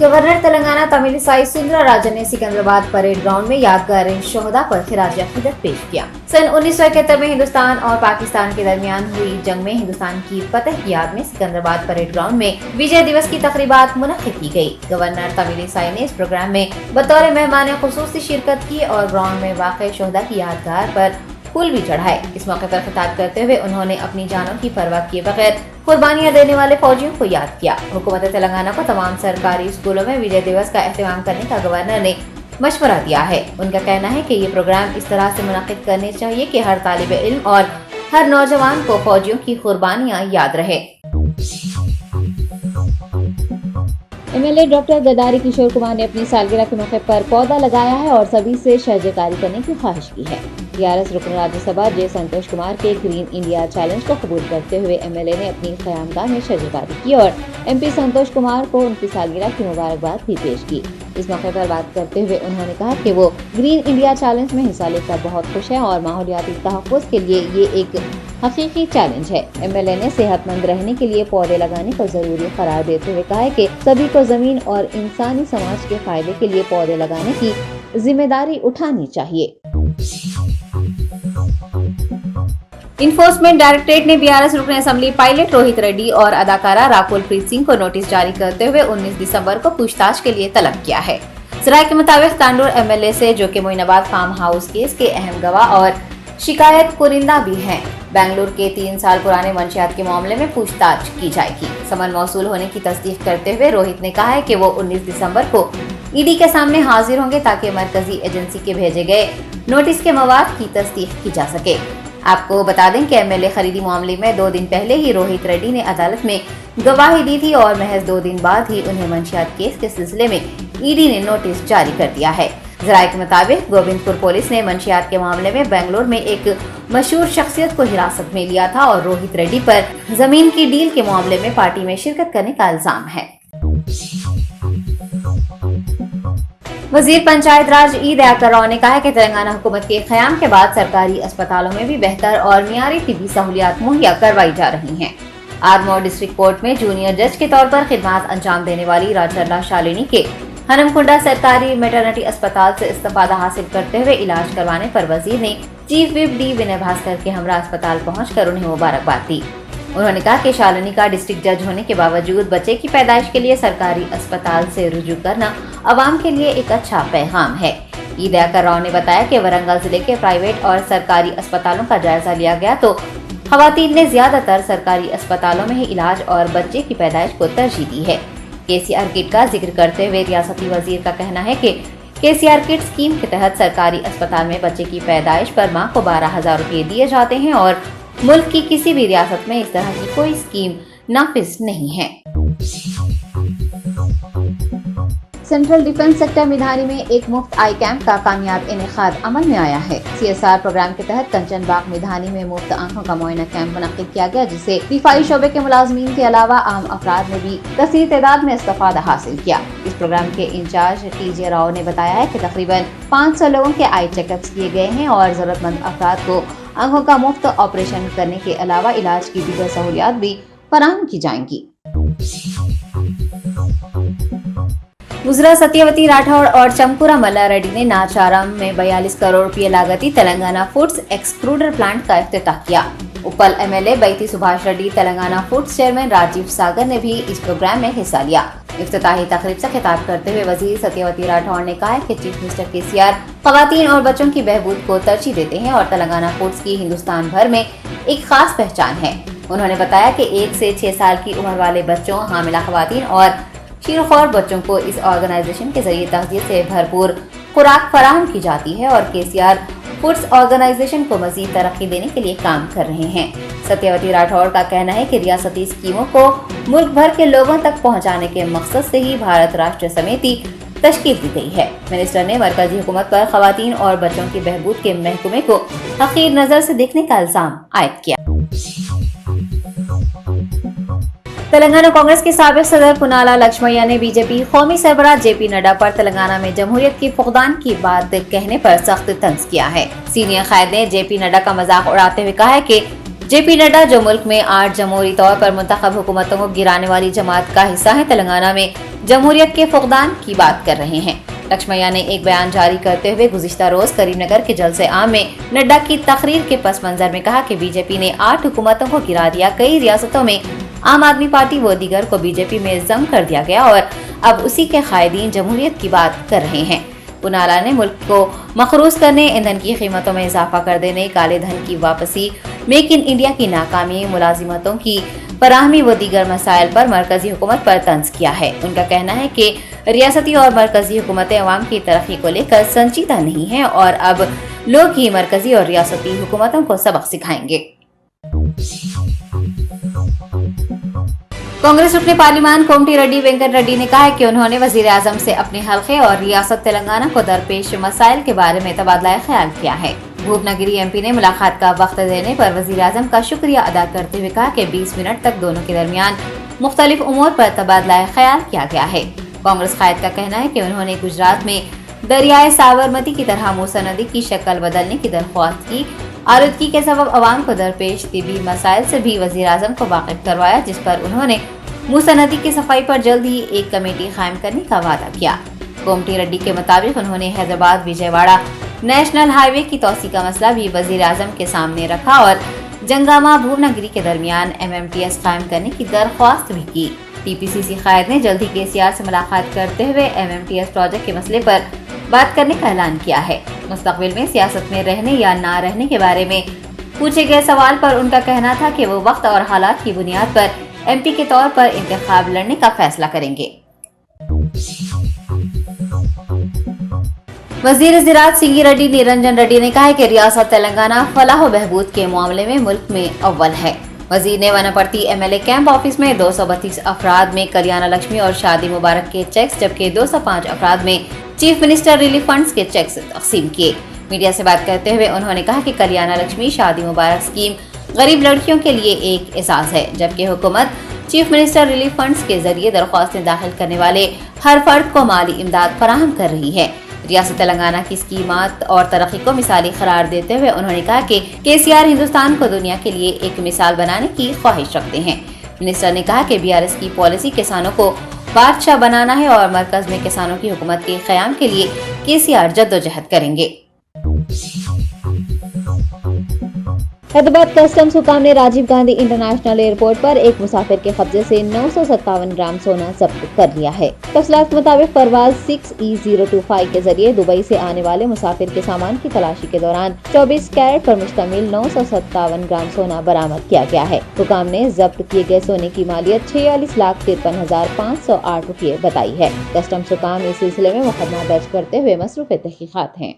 Governor Telangana Tamilisai सुंदरा राजन ने Secunderabad parade ground में यादगार शोहदा पर खिराज अकीदत पेश किया। सन 1971 में हिंदुस्तान और पाकिस्तान के दरमियान हुई जंग में हिंदुस्तान की फतह की याद में सिकंदराबाद परेड ग्राउंड में विजय दिवस की तकरीबात मुनक्किद की गयी। गवर्नर तमिलिसाई ने इस प्रोग्राम में बतौर मेहमान खुसूसी शिरकत की और ग्राउंड में वाक़ई शोहदा की यादगार पर फूल भी चढ़ाए। इस मौके पर खिताब करते हुए उन्होंने अपनी जानों की परवाह किए बगैर कुर्बानियां देने वाले फौजियों को याद किया। हुकूमत तेलंगाना को तमाम सरकारी स्कूलों में विजय दिवस का एहतमाम करने का गवर्नर ने मशवरा दिया है। उनका कहना है कि ये प्रोग्राम इस तरह से मुनक्किद करने चाहिए कि हर तालिब इल्म और हर नौजवान को फौजियों की कुर्बानियां याद रहे। एमएलए डॉक्टर गदारी किशोर कुमार ने अपनी सालगिरह के मौके पर पौधा लगाया है और सभी से शजरकारी करने की ख्वाहिश की है। टीआरएस रुकन राज्यसभा जे संतोष कुमार के ग्रीन इंडिया चैलेंज को कबूल करते हुए एमएलए ने अपनी क़यामगाह में शजरकारी की और एमपी संतोष कुमार को उनकी सालगिरह की मुबारकबाद भी पेश की। इस मौके पर बात करते हुए उन्होंने कहा कि वो ग्रीन इंडिया चैलेंज में हिस्सा लेकर बहुत खुश है और माहौलियाती तहफ़्फ़ुज़ के लिए ये एक हकीकी चैलेंज है। एमएलए ने सेहतमंद रहने के लिए पौधे लगाने को जरूरी करार देते हुए कहा है कि सभी को जमीन और इंसानी समाज के फायदे के लिए पौधे लगाने की जिम्मेदारी उठानी चाहिए। इन्फोर्समेंट डायरेक्टरेट ने बीआरएस रुकन असेंबली पायलट रोहित रेड्डी और अदाकारा राकुल प्रीत सिंह को नोटिस जारी करते हुए 19 दिसंबर को पूछताछ के लिए तलब किया है। जराये के मुताबिक तांडूर एमएलए से जो कि मोइनाबाद फार्म हाउस केस के अहम गवाह और शिकायत कुरिंदा भी हैं, बेंगलुरु के 3 साल पुराने मंशियात के मामले में पूछताछ की जाएगी। समन मौसूल होने की तस्दीक करते हुए रोहित ने कहा है कि वो 19 दिसंबर को ईडी के सामने हाजिर होंगे ताकि मरकजी एजेंसी के भेजे गए नोटिस के मवाद की तस्दीक की जा सके। आपको बता दें कि एमएलए खरीदी मामले में 2 दिन पहले ही रोहित रेड्डी ने अदालत में गवाही दी थी और महज 2 दिन बाद ही उन्हें मंशियात केस के सिलसिले में ईडी ने नोटिस जारी कर दिया है। जराये के मुताबिक गोविंदपुर पुलिस ने मंशियात के मामले में बेंगलुरु में एक मशहूर शख्सियत को हिरासत में लिया था और रोहित रेड्डी पर जमीन की डील के मामले में पार्टी में शिरकत करने का इल्जाम है। वजीर पंचायत राज ई दयाकर राव ने कहा है कि तेलंगाना हुकूमत के क़याम के बाद सरकारी अस्पतालों में भी बेहतर और मियारी तिब्बी सहूलियात मुहैया करवाई जा रही हैं। आरमोर डिस्ट्रिक्ट कोर्ट में जूनियर जज के तौर पर खिदमत अंजाम देने वाली राजचर्ला शालिनी के हनमकुंडा सरकारी मैटरनिटी अस्पताल से इस्तीफा हासिल करते हुए इलाज करवाने पर वजीर ने चीफ व्हिप डी विनय भास्कर के हमरा अस्पताल पहुंचकर उन्हें मुबारकबाद दी। उन्होंने कहा कि शालिनी का डिस्ट्रिक्ट जज होने के बावजूद बच्चे की पैदाइश के लिए सरकारी अस्पताल से रुजू करना अवाम के लिए एक अच्छा पैगाम है। ई दयाकर राव ने बताया कि वरंगल जिले के प्राइवेट और सरकारी अस्पतालों का जायजा लिया गया तो खवातीन ने ज्यादातर सरकारी अस्पतालों में ही इलाज और बच्चे की पैदाइश को तरजीह दी है। केसीआर किट का जिक्र करते हुए रियासती वजीर का कहना है कि केसीआर किट स्कीम के तहत सरकारी अस्पताल में बच्चे की पैदाइश पर मां को 12,000 रुपये दिए जाते हैं और मुल्क की किसी भी रियासत में इस तरह की कोई स्कीम नाफिज नहीं है। सेंट्रल डिफेंस सेक्टर मिधानी में एक मुफ्त आई कैंप का कामयाब इनेकाद अमल में आया है। सीएसआर प्रोग्राम के तहत कंचन बाग मिधानी में मुफ्त आंखों का मुआयना कैंप मुनक्किद किया गया, जिससे दिफाई शोबे के मुलाजमीन के अलावा आम अफराद ने भी कसीर तादाद में इस्तेफादा हासिल किया। इस प्रोग्राम के इंचार्ज टीजे राव ने बताया है कि तकरीबन 500 लोगों के आई चेकअप्स किए गए हैं और जरूरतमंद अफराद को आंखों का मुफ्त ऑपरेशन करने के अलावा इलाज की दीगर सहूलियात भी फराहम की जाएंगी। गुजरा सत्यवती राठौड़ और चमकुरा मल्ला रेड्डी ने नाचारम में 42 करोड़ रुपये लागती तेलंगाना फूड्स एक्सट्रूडर प्लांट का इफ्तिताह किया। Uppal MLA Bethi Subhash Reddy, Telangana Foods chairman Rajiv Sagar ने भी इस प्रोग्राम में हिस्सा लिया। इफ्तिताही तकरीब से खिताब करते हुए वजीर सत्यवती राठौड़ ने कहा कि चीफ मिनिस्टर केसीआर खवातीन और बच्चों की बहबूद को तरजीह देते हैं और तेलंगाना फूड्स की हिंदुस्तान भर में एक खास पहचान है। उन्होंने बताया कि 1 से 6 साल की उम्र वाले बच्चों, हामिला खवातीन और शीरोखोर बच्चों को इस ऑर्गेनाइजेशन के जरिए तग़ज़िया से भरपूर खुराक फराहम की जाती है और केसीआर फूड्स ऑर्गेनाइजेशन को मजीद तरक्की देने के लिए काम कर रहे हैं। सत्यवती राठौड़ का कहना है कि रियासती स्कीमों को मुल्क भर के लोगों तक पहुंचाने के मकसद से ही भारत राष्ट्र समिति तश्कील दी गई है। मिनिस्टर ने मरकजी हुकूमत पर खवातीन और बच्चों की बहबूद के महकमे को हकीर नजर से देखने का इल्जाम आयद किया। तेलंगाना कांग्रेस के साबिक सदर पुनाला लक्ष्मయ్య ने बीजेपी कौमी सरबराह जेपी नड्डा पर तेलंगाना में जमहूरियत की फुकदान की बात कहने पर सख्त तंज किया है। सीनियर कायद ने जेपी नड्डा का मजाक उड़ाते हुए कहा है कि JP नड्डा जो मुल्क में 8 जमहूरी तौर पर मुंतखब हुकूमतों को गिराने वाली जमात का हिस्सा है, तेलंगाना में जमहूरियत के फुकदान की बात कर रहे हैं। लक्ष्मैया ने एक बयान जारी करते हुए गुज़िश्ता रोज करीमनगर के जलसे आम में नड्डा की तकरीर के पस मंजर में कहा कि बीजेपी ने 8 हुकूमतों को गिरा दिया। कई रियासतों में आम आदमी पार्टी व दीगर को बीजेपी में जम कर दिया गया और अब उसी के कायदीन जमहूरियत की बात कर रहे हैं। पुनाला ने मुल्क को मखरूज करने, ईंधन की कीमतों में इजाफा कर देने, काले धन की वापसी, मेक इन इंडिया की नाकामी, मुलाजिमतों की फराहमी व दीगर मसाइल पर मरकजी हुकूमत पर तंज किया है। उनका कहना है कि रियासती और मरकजी हुकूमतें अवाम की तरक्की को लेकर संजीदा नहीं है और अब लोग ही मरकजी और रियासती हुकूमतों को सबक सिखाएंगे। कांग्रेस रुकने पार्लिमान कोमटी रेड्डी वेंकट रेड्डी ने कहा है कि उन्होंने वजीर आजम से अपने हल्के और रियासत तेलंगाना को दरपेश मसाइल के बारे में तबादला ख्याल किया है। भूपनगिरी MP ने मुलाकात का वक्त देने पर वजीर आजम का शुक्रिया अदा करते हुए कहा कि 20 मिनट तक दोनों के दरमियान मुख्तलिफ उमूर पर तबादला ख्याल किया गया है। कांग्रेस कायद का कहना है कि उन्होंने गुजरात में दरियाए साबरमती की तरह मूसा नदी की शक्ल बदलने की दरख्वास्त की। आलूदगी के सबब अवाम को दरपेश तिबी मसाइल से भी वजीर आजम को वाकिफ करवाया, जिस पर उन्होंने मूसा नदी की सफाई पर जल्द ही एक कमेटी कायम करने का वादा किया। कोमटी रेड्डी के मुताबिक उन्होंने हैदराबाद विजयवाड़ा नेशनल हाईवे की तोसी का मसला भी वजीर आजम के सामने रखा और जंगामा भूपनगिरी के दरमियान MMTS कायम करने की दरख्वास्त भी की। TPCC कायद ने जल्द ही KCR से मुलाकात करते हुए MMTS प्रोजेक्ट के मसले पर बात करने का ऐलान किया है। मुस्तकबिल में सियासत में रहने या ना रहने के बारे में पूछे गए सवाल पर उनका कहना था कि वो वक्त और हालात की बुनियाद पर MP के तौर पर इंतखाब लड़ने का फैसला करेंगे। वजीर ज़राअत सिंगी रेड्डी निरंजन रेड्डी ने कहा है कि रियासत तेलंगाना फलाह व बहबूद के मामले में मुल्क में अव्वल है। वजीर ने वनापर्ती MLA कैंप ऑफिस में 232 अफराद में कल्याण लक्ष्मी और शादी मुबारक के चेक्स, जबकि 205 अफराद में चीफ मिनिस्टर रिलीफ फंड्स के चेक्स तकसीम किए। मीडिया से बात करते हुए उन्होंने कहा कि कल्याण लक्ष्मी शादी मुबारक स्कीम गरीब लड़कियों के लिए एक एहसास है, जबकि हुकूमत चीफ मिनिस्टर रिलीफ फंड्स के जरिए दरख्वास्तें दाखिल करने वाले हर फर्द को माली इमदाद फराहम कर रही है। रियासत तेलंगाना की स्कीमात और तरक्की को मिसाली करार देते हुए उन्होंने कहा कि KCR हिंदुस्तान को दुनिया के लिए एक मिसाल बनाने की ख्वाहिश रखते हैं। मिनिस्टर ने कहा कि BRS की पॉलिसी किसानों को बादशाह बनाना है और मरकज में किसानों की हुकूमत के क़याम के लिए KCR जद्दोजहद करेंगे। हैदराबाद कस्टम्स हुकाम ने राजीव गांधी इंटरनेशनल एयरपोर्ट पर एक मुसाफिर के कब्जे से 957 ग्राम सोना जब्त कर लिया है। तफसीलात के मुताबिक परवाज 6E025 के जरिए दुबई से आने वाले मुसाफिर के सामान की तलाशी के दौरान 24 कैरेट पर मुश्तमिल 957 ग्राम सोना बरामद किया गया है। हुकाम ने जब्त किए गए सोने की मालियत 46,53,508 रुपये बताई है। कस्टम्स हुकाम इस सिलसिले में मुकदमा दर्ज करते हुए मसरूफ तहकीकात हैं।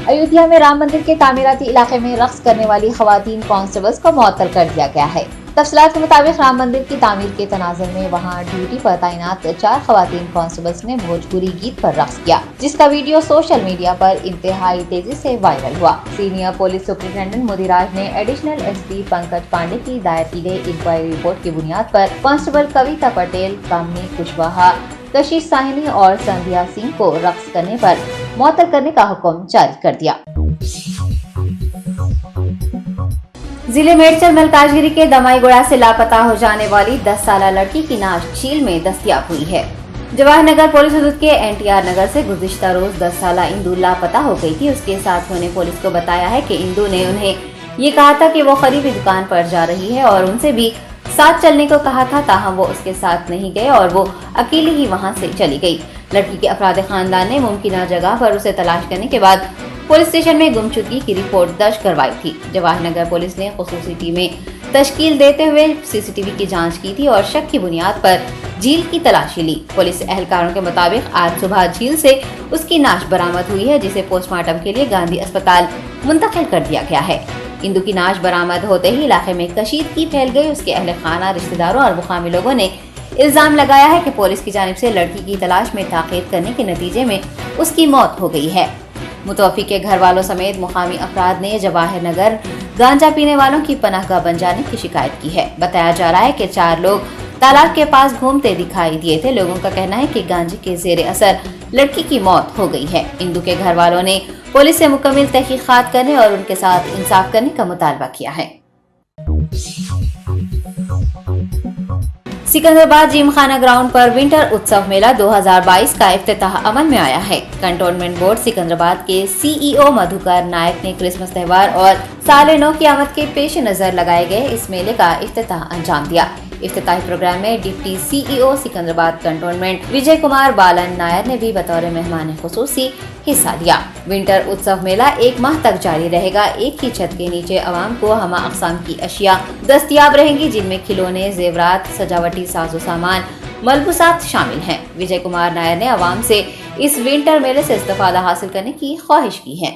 अयोध्या में राम मंदिर के तामीराती इलाके में रक्स करने वाली खवातीन कांस्टेबल्स को मुअत्तल कर दिया गया है। तफसीलात के मुताबिक राम मंदिर की तामीर के तनाजुर में वहां ड्यूटी पर तैनात 4 खवातीन कांस्टेबल्स ने भोजपुरी गीत पर रक्स किया, जिसका वीडियो सोशल मीडिया पर इंतहाई तेजी से वायरल हुआ। सीनियर पुलिस सुपरिटेंडेंट मुदिराज ने एडिशनल SP पंकज पांडे की दायर की गई इंक्वायरी रिपोर्ट की बुनियाद पर कांस्टेबल कविता पटेल, कामनी कुशवाहा, कशिश साहिनी और संध्या सिंह को रक्स करने पर मुअत्तल करने का हुक्म जारी कर दिया। जिले मेडचल मलकाजगिरी के दमाईगुड़ा से लापता हो जाने वाली 10 साला लड़की की नाश झील में दस्तयाब हुई है। जवाहर नगर पुलिस हदूद के NTR नगर से गुज़िश्ता रोज 10 साला इंदू लापता हो गई थी। उसके साथियों ने पुलिस को बताया है कि इंदू ने उन्हें ये कहा था कि वो खरीदी दुकान पर जा रही है और उनसे भी साथ चलने को कहा था, ताहम वो उसके साथ नहीं गए और वो अकेली ही वहां से चली गई। लड़की के अफराद खानदान ने मुमकिन जगह पर उसे तलाश करने के बाद पुलिस स्टेशन में गुमशुदगी की रिपोर्ट दर्ज करवाई थी। जवाहर नगर पुलिस ने खुसूसी टीमें तश्कील देते हुए CCTV की जांच की थी और शक की बुनियाद पर झील की तलाशी ली। पुलिस एहलकारों के मुताबिक आज सुबह झील से उसकी नाश बरामद हुई है, जिसे पोस्टमार्टम के लिए गांधी अस्पताल मुंतकिल कर दिया गया है। इंदू की नाश बरामद होते ही इलाके में कशीदगी फैल गई। उसके अहले खाना, रिश्तेदारों और मुकामी लोगों ने इल्जाम लगाया है कि पुलिस की जानिब से लड़की की तलाश में ताक़ीद करने के नतीजे में उसकी मौत हो गई है। मुतवफ़ी के घर वालों समेत मुकामी अफराद ने जवाहर नगर गांजा पीने वालों की पनाहगाह बन जाने की शिकायत की है। बताया जा रहा है कि 4 लोग तालाब के पास घूमते दिखाई दिए थे। लोगों का कहना है कि गांजे के जेर असर लड़की की मौत हो गई है। इंदू के घर वालों ने पुलिस से मुकम्मल तहकीकात करने और उनके साथ इंसाफ करने का मुतालबा किया है। सिकंदराबाद जिमखाना ग्राउंड पर विंटर उत्सव मेला 2022 का इफ्तिताह अमल में आया है। कंटोनमेंट बोर्ड सिकंदराबाद के सीईओ मधुकर नायक ने क्रिसमस त्योहार और साल नौ की आमद के पेश नजर लगाए गए इस मेले का इफ्तिताह अंजाम दिया। इफ्तिताही प्रोग्राम में deputy CEO Secunderabad cantonment Vijay Kumar बालन नायर ने भी बतौर मेहमान खुसूसी हिस्सा लिया। विंटर उत्सव मेला 1 माह तक जारी रहेगा। एक ही छत के नीचे आवाम को हमा अक़साम की अशिया दस्तयाब रहेंगी, जिनमें खिलौने, जेवरात, सजावटी साजो सामान, मलबूसात शामिल हैं। विजय कुमार नायर ने आवाम से इस विंटर मेले से इस्तिफादा हासिल करने की ख्वाहिश की है।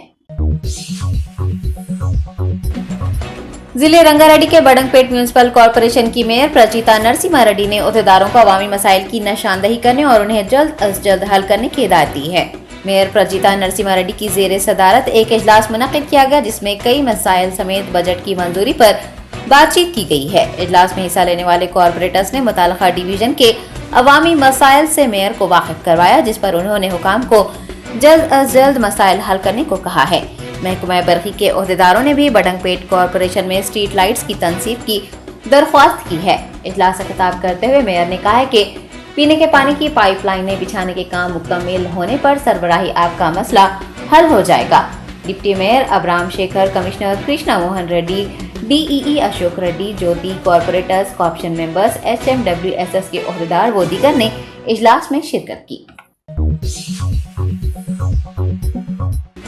जिले रंगारेड्डी के बडंगपेट म्यूनिसिपल कॉर्पोरेशन की मेयर प्रचिता नरसिम्हा रेड्डी ने अहदेदारों को अवामी मसाइल की निशानदही करने और उन्हें जल्द अज जल्द हल करने की हिदायत दी है। मेयर प्रचिता नरसिम्हा रेड्डी की जेर सदारत एक इजलास मुनक्किद किया गया, जिसमें कई मसाइल समेत बजट की मंजूरी पर बातचीत की गई है। इजलास में हिस्सा लेने वाले कॉर्पोरेटर्स ने मुताल्लिका डिवीजन के अवामी मसाइल से मेयर को वाकिफ करवाया, जिस पर उन्होंने हुकाम को जल्द अज जल्द मसाइल हल करने को कहा है। महकमा बरकी के ओहदेदारों ने भी बडंगपेट कॉर्पोरेशन में स्ट्रीट लाइट्स की तनसीब की दरख्वास्त की है। इजलास से खिताब करते हुए मेयर ने कहा है कि पीने के पानी की पाइपलाइनें बिछाने के काम मुकम्मल होने पर सरबराही आब का मसला हल हो जाएगा। Deputy mayor Abram Shekar, commissioner Krishna Mohan Reddy, DEE Ashok Reddy, Jyothi, corporators, corporation members, HMWSS के ओहदेदार व दीगर ने इजलास में शिरकत की।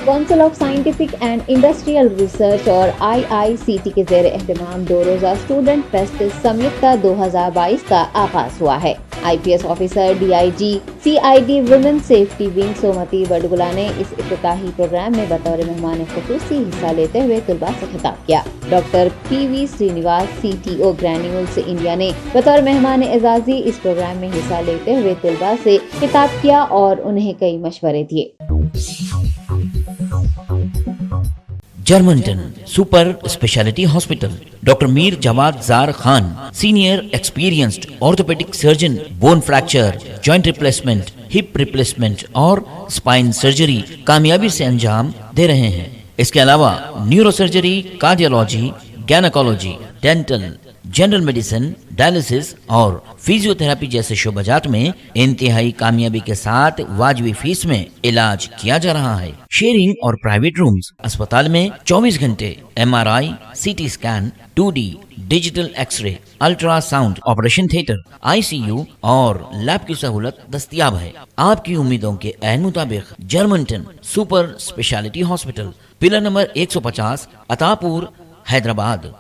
Council of scientific and industrial research और IICT के ज़ेर एहतमाम 2 रोज़ा स्टूडेंट फेस्ट संयुक्ता 2022 का आगाज हुआ है। IPS officer DIG CID women safety wing Sumathi Badugula ने इस इफ्तिताही प्रोग्राम में बतौर मेहमान खुसूसी हिस्सा लेते हुए तलबा से खिताब किया। Doctor PV Srinivas CTO Granules India ने बतौर मेहमान एजाजी इस प्रोग्राम में हिस्सा लेते हुए तलबा से खिताब किया और उन्हें कई मशवरे दिए। Germanten super speciality hospital, doctor Mir Jawad Jar Khan, senior experienced orthopaedic surgeon, bone fracture, joint replacement, hip replacement और स्पाइन सर्जरी कामयाबी से अंजाम दे रहे हैं। इसके अलावा neuro surgery, cardiology, gynaecology, dental, general medicine, dialysis और फिजियोथेरेपी जैसे शोबाजात में इंतहाई कामयाबी के साथ वाजिबी फीस में इलाज किया जा रहा है। शेयरिंग और प्राइवेट रूम्स, अस्पताल में 24 घंटे MRI, CT scan, 2D digital x ray, ultrasound, operation theatre, ICU और लैब की सहूलत दस्तयाब है। आपकी उम्मीदों के ऐन मुताबिक Germanten super speciality hospital, pillar number 150, Attapur, Hyderabad.